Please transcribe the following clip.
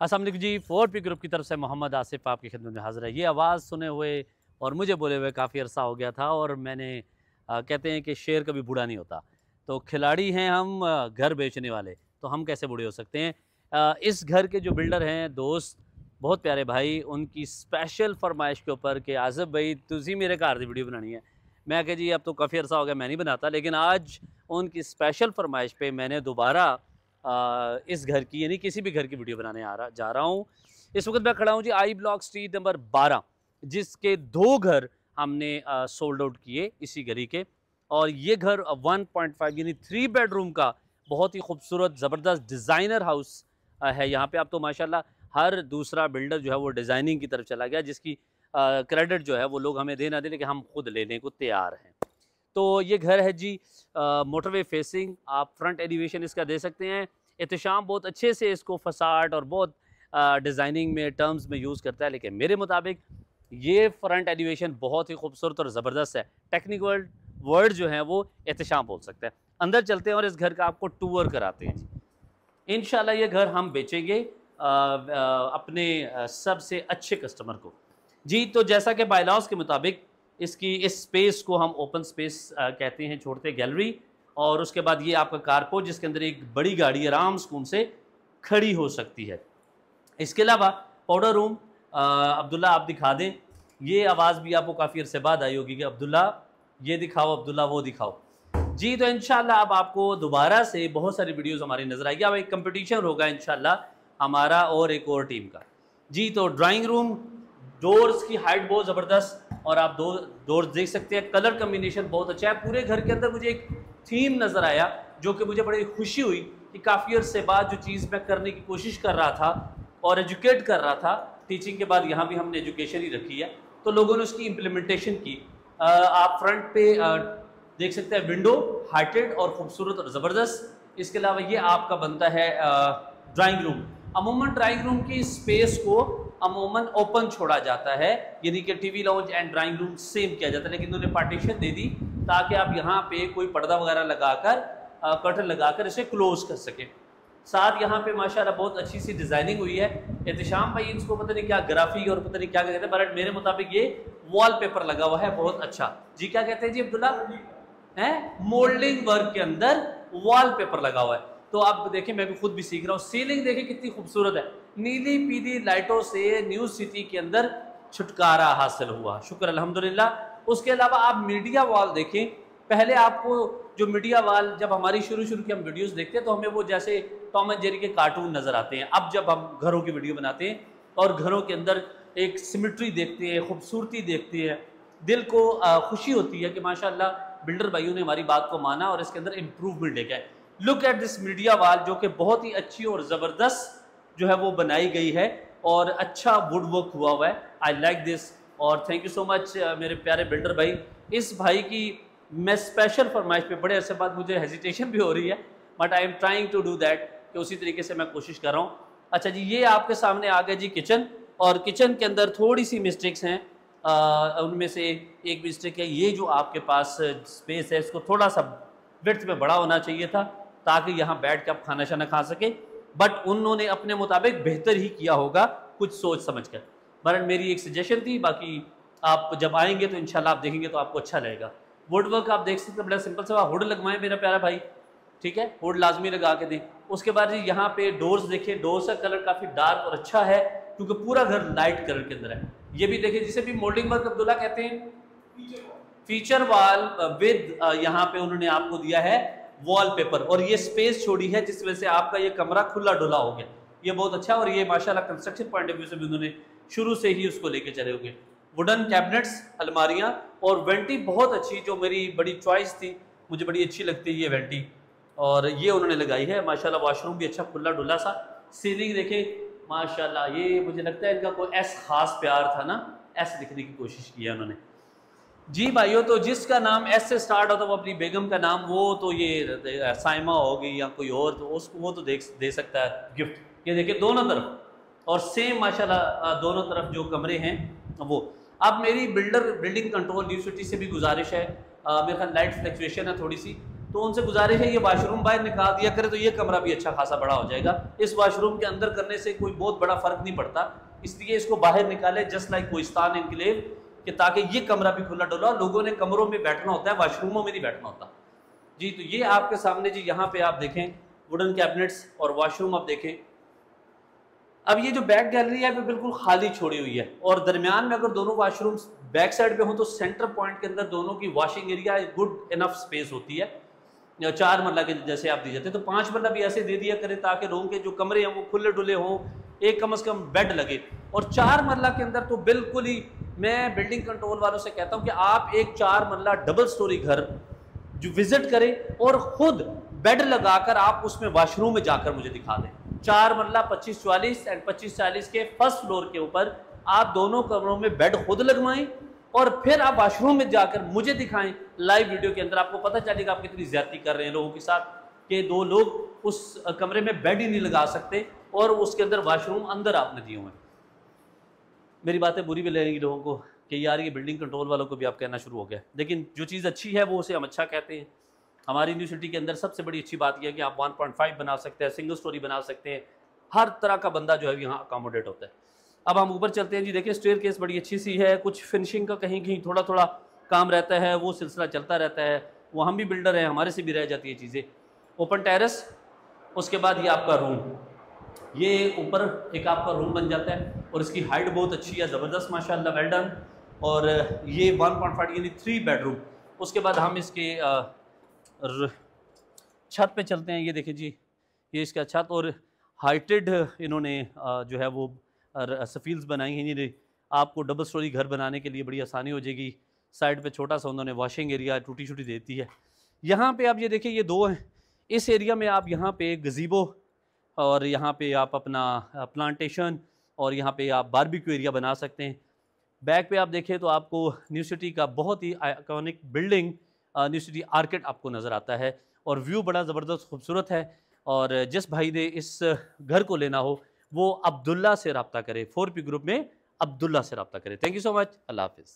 अस्सलाम वालेकुम जी। 4P group की तरफ से मोहम्मद आसिफ आपकी खिदमत में हाज़िर है। ये आवाज़ सुने हुए और मुझे बोले हुए काफ़ी अरसा हो गया था और मैंने कहते हैं कि शेर कभी बूढ़ा नहीं होता। तो खिलाड़ी हैं हम, घर बेचने वाले, तो हम कैसे बूढ़े हो सकते हैं। इस घर के जो बिल्डर हैं दोस्त, बहुत प्यारे भाई, उनकी स्पेशल फरमाइश के ऊपर कि आसिफ भाई तुसी मेरे घर की वीडियो बनानी है। मैं कहा जी अब तो काफ़ी अरसा हो गया मैं नहीं बनाता, लेकिन आज उनकी स्पेशल फरमाइश पे मैंने दोबारा इस घर की यानी किसी भी घर की वीडियो बनाने जा रहा हूँ। इस वक्त मैं खड़ा हूँ जी आई ब्लॉक स्ट्रीट नंबर 12, जिसके 2 घर हमने सोल्ड आउट किए इसी गली के। और ये घर 1.5 यानी 3 बेडरूम का बहुत ही खूबसूरत ज़बरदस्त डिज़ाइनर हाउस है। यहाँ पे आप तो माशाल्लाह हर दूसरा बिल्डर जो है वो डिज़ाइनिंग की तरफ चला गया, जिसकी क्रेडिट जो है वो लोग हमें दे ना दें, लेकिन हम खुद लेने को तैयार हैं। तो ये घर है जी मोटरवे फेसिंग, आप फ्रंट एलिवेशन इसका दे सकते हैं। एहतशाम बहुत अच्छे से इसको फसाड और बहुत डिज़ाइनिंग में टर्म्स में यूज़ करता है, लेकिन मेरे मुताबिक ये फ्रंट एलिवेशन बहुत ही खूबसूरत और ज़बरदस्त है। टेक्निकल वर्ड जो है वो एहतशाम बोल सकता है। अंदर चलते हैं और इस घर का आपको टूर कराते हैं जी। इंशाल्लाह ये घर हम बेचेंगे अपने सबसे अच्छे कस्टमर को जी। तो जैसा कि बायलॉज के मुताबिक इसकी इस स्पेस को हम ओपन स्पेस कहते हैं, छोड़ते गैलरी, और उसके बाद ये आपका कारपोर्ट जिसके अंदर एक बड़ी गाड़ी आराम सुकून से खड़ी हो सकती है। इसके अलावा पाउडर रूम अब्दुल्ला आप दिखा दें। ये आवाज़ भी आपको काफ़ी अरसे बाद आई होगी कि अब्दुल्ला ये दिखाओ, अब्दुल्ला वो दिखाओ जी। तो इंशाल्लाह अब आपको दोबारा से बहुत सारी वीडियोस हमारी नज़र आएगी। अब एक कंपटीशन होगा इंशाल्लाह हमारा और एक और टीम का जी। तो ड्राइंग रूम, डोर्स की हाइट बहुत ज़बरदस्त और आप डोर्स देख सकते हैं। कलर कम्बिनेशन बहुत अच्छा है। पूरे घर के अंदर मुझे एक थीम नज़र आया जो कि मुझे बड़ी खुशी हुई कि काफ़ी अर्से बाद जो चीज़ मैं करने की कोशिश कर रहा था और एजुकेट कर रहा था, टीचिंग के बाद यहाँ भी हमने एजुकेशन ही रखी है, तो लोगों ने उसकी इम्प्लीमेंटेशन की। आप फ्रंट पे देख सकते हैं विंडो हाइटेड और ख़ूबसूरत और ज़बरदस्त। इसके अलावा ये आपका बनता है ड्राइंग रूम। अमूमन ड्राइंग रूम की स्पेस को अमूमन ओपन छोड़ा जाता है, यानी कि TV lounge and drawing room same किया जाता है, लेकिन उन्होंने पार्टीशन दे दी ताकि आप यहाँ पे कोई पर्दा वगैरह लगाकर कर्टन लगाकर इसे क्लोज कर सकें। साथ यहाँ पे माशाल्लाह बहुत अच्छी सी डिज़ाइनिंग हुई है। एहतशाम भाई इसको पता नहीं क्या ग्राफिक और पता नहीं क्या कहते हैं, बट मेरे मुताबिक ये वॉलपेपर लगा हुआ है बहुत अच्छा जी। क्या कहते हैं जी अब्दुल्ला? है मोल्डिंग वर्क के अंदर वॉलपेपर लगा हुआ है। तो आप देखें, मैं भी खुद भी सीख रहा हूँ। सीलिंग देखें कितनी खूबसूरत है, नीली पीली लाइटों से न्यू सिटी के अंदर छुटकारा हासिल हुआ, शुक्र अल्हम्दुलिल्लाह। उसके अलावा आप मीडिया वॉल देखें। पहले आपको जो मीडिया वॉल, जब हमारी शुरू की हम वीडियोस देखते हैं तो हमें वो जैसे टॉम एंड जेरी के कार्टून नज़र आते हैं। अब जब हम घरों की वीडियो बनाते हैं और घरों के अंदर एक सिमेट्री देखते हैं, खूबसूरती देखते हैं, दिल को खुशी होती है कि माशाल्लाह बिल्डर भाइयों ने हमारी बात को माना और इसके अंदर इम्प्रूवमेंट लेके आए। Look at this media wall जो कि बहुत ही अच्छी और ज़बरदस्त जो है वो बनाई गई है और अच्छा वुड वर्क हुआ हुआ है। आई लाइक दिस और थैंक यू सो मच मेरे प्यारे बिल्डर भाई। इस भाई की मैं स्पेशल फरमाइश पे बड़े अरसे बाद मुझे हेजिटेशन भी हो रही है, but I am trying to do that, कि उसी तरीके से मैं कोशिश कर रहा हूँ। अच्छा जी, ये आपके सामने आ गया जी किचन, और किचन के अंदर थोड़ी सी मिस्टेक्स हैं। उनमें से एक मिस्टेक है ये, जो आपके पास स्पेस है इसको थोड़ा सा विड्थ में बड़ा होना चाहिए था ताकि यहाँ बैठ के आप खाना शाना खा सके, बट उन्होंने अपने मुताबिक बेहतर ही किया होगा कुछ सोच समझ कर। बट मेरी एक सजेशन थी, बाकी आप जब आएंगे तो इंशाल्लाह आप देखेंगे तो आपको अच्छा लगेगा। वुड वर्क आप देख सकते हैं, बड़ा सिंपल सा हुड लगवाएं मेरा प्यारा भाई, ठीक है, हुड लाजमी लगा के दें। उसके बाद जी यहाँ पे डोर्स देखिए, डोर्स का कलर काफ़ी डार्क और अच्छा है क्योंकि पूरा घर लाइट कलर के अंदर है। ये भी देखिए जिसे भी मोल्डिंग वर्क अब्दुल्ला कहते हैं, फीचर वॉल विद यहाँ पे उन्होंने आपको दिया है वॉलपेपर, और ये स्पेस छोड़ी है जिस वजह से आपका ये कमरा खुला डुला हो गया। ये बहुत अच्छा है और ये माशाल्लाह कंस्ट्रक्शन पॉइंट ऑफ व्यू से भी उन्होंने शुरू से ही उसको लेके चले होंगे। वुडन कैबिनेट्स, अलमारियाँ और वेंटी बहुत अच्छी, जो मेरी बड़ी चॉइस थी, मुझे बड़ी अच्छी लगती है ये वेंटी, और ये उन्होंने लगाई है माशाल्लाह। वॉशरूम भी अच्छा खुला डुला सा। सीलिंग देखें माशाल्लाह, ये मुझे लगता है इनका कोई ऐसा खास प्यार था ना, ऐसे लिखने की कोशिश की है उन्होंने जी भाइयों। तो जिसका नाम एस से स्टार्ट होता है वो अपनी बेगम का नाम, वो तो ये साइमा होगी या कोई और, तो उसको वो तो दे सकता है गिफ्ट। ये देखिए दोनों तरफ, और सेम माशाल्लाह दोनों तरफ जो कमरे हैं वो। अब मेरी बिल्डिंग कंट्रोल न्यू सिटी से भी गुजारिश है, मेरे ख्याल लाइट फ्लक्चुएशन है थोड़ी सी, तो उनसे गुजारिश है ये वाशरूम बाहर निकाल दिया करे तो ये कमरा भी अच्छा खासा बड़ा हो जाएगा। इस वाशरूम के अंदर करने से कोई बहुत बड़ा फर्क नहीं पड़ता, इसलिए इसको बाहर निकाले जस्ट लाइक कोहिस्तान एनक्लेव, कि ताकि ये कमरा भी खुला डुला, लोगों ने कमरों में बैठना होता है, वाशरूमों में नहीं बैठना होता जी। तो ये आपके सामने जी, यहाँ पे आप देखें वुडन कैबिनेट्स और वॉशरूम आप देखें। अब ये जो बैक गैलरी है वो बिल्कुल खाली छोड़ी हुई है, और दरमियान में अगर दोनों वाशरूम्स बैक साइड पे हो तो सेंटर पॉइंट के अंदर दोनों की washing area good enough space होती है। 4 मरला के जैसे आप दी जाते हैं, तो 5 मरला भी ऐसे दे दिया करें ताकि लोगों के जो कमरे हैं वो खुले डुले हों, एक कम से कम बेड लगे। और 4 मरला के अंदर तो बिल्कुल ही मैं बिल्डिंग कंट्रोल वालों से कहता हूँ कि आप एक 4 मरला डबल स्टोरी घर जो विजिट करें और खुद बेड लगाकर आप उसमें वॉशरूम में जाकर मुझे दिखा दें। 4 मरला 25-44 एंड 25-40 के फर्स्ट फ्लोर के ऊपर आप दोनों कमरों में बेड खुद लगवाएं और फिर आप वॉशरूम में जाकर मुझे दिखाएं लाइव वीडियो के अंदर। आपको पता चलेगा आप कितनी ज्यादती कर रहे हैं लोगों के साथ, कि 2 लोग उस कमरे में बेड ही नहीं लगा सकते और उसके अंदर वॉशरूम अंदर आपने दिए हुए। मेरी बातें बुरी भी लगेंगी लोगों को कि यार ये बिल्डिंग कंट्रोल वालों को भी आप कहना शुरू हो गया, लेकिन जो चीज़ अच्छी है वो उसे हम अच्छा कहते हैं। हमारी यूनिवर्सिटी के अंदर सबसे बड़ी अच्छी बात यह है कि आप 1.5 बना सकते हैं, सिंगल स्टोरी बना सकते हैं, हर तरह का बंदा जो है यहाँ अकोमोडेट होता है। अब हम ऊपर चलते हैं जी। देखिए स्टेयर केस बड़ी अच्छी सी है, कुछ फिनिशिंग का कहीं कहीं थोड़ा थोड़ा काम रहता है, वो सिलसिला चलता रहता है, वो हम भी बिल्डर हैं, हमारे से भी रह जाती है चीज़ें। ओपन टेरेस, उसके बाद ये आपका रूम, ये ऊपर एक आपका रूम बन जाता है और इसकी हाइट बहुत अच्छी है, ज़बरदस्त माशाल्लाह, वेल डन। और ये 1.5 यानी 3 बेडरूम। उसके बाद हम इसके छत पे चलते हैं। ये देखिए जी, ये इसका छत, और हाइटेड इन्होंने जो है वो सफील्स बनाई हैं। ये आपको डबल स्टोरी घर बनाने के लिए बड़ी आसानी हो जाएगी। साइड पे छोटा सा उन्होंने वॉशिंग एरिया टूटी छूटी देती है। यहाँ पे आप ये देखिए ये 2 हैं। इस एरिया में आप यहाँ पे गजीबो और यहाँ पे आप अपना प्लांटेशन और यहाँ पे आप बारबेक्यू एरिया बना सकते हैं। बैक पे आप देखें तो आपको न्यू सिटी का बहुत ही iconic building new city orchid आपको नज़र आता है और व्यू बड़ा ज़बरदस्त खूबसूरत है। और जिस भाई ने इस घर को लेना हो वो अब्दुल्ला से रब्ता करे, 4P ग्रुप में अब्दुल्ला से रब्ता करे। थैंक यू सो मच, अल्लाह हाफिज़।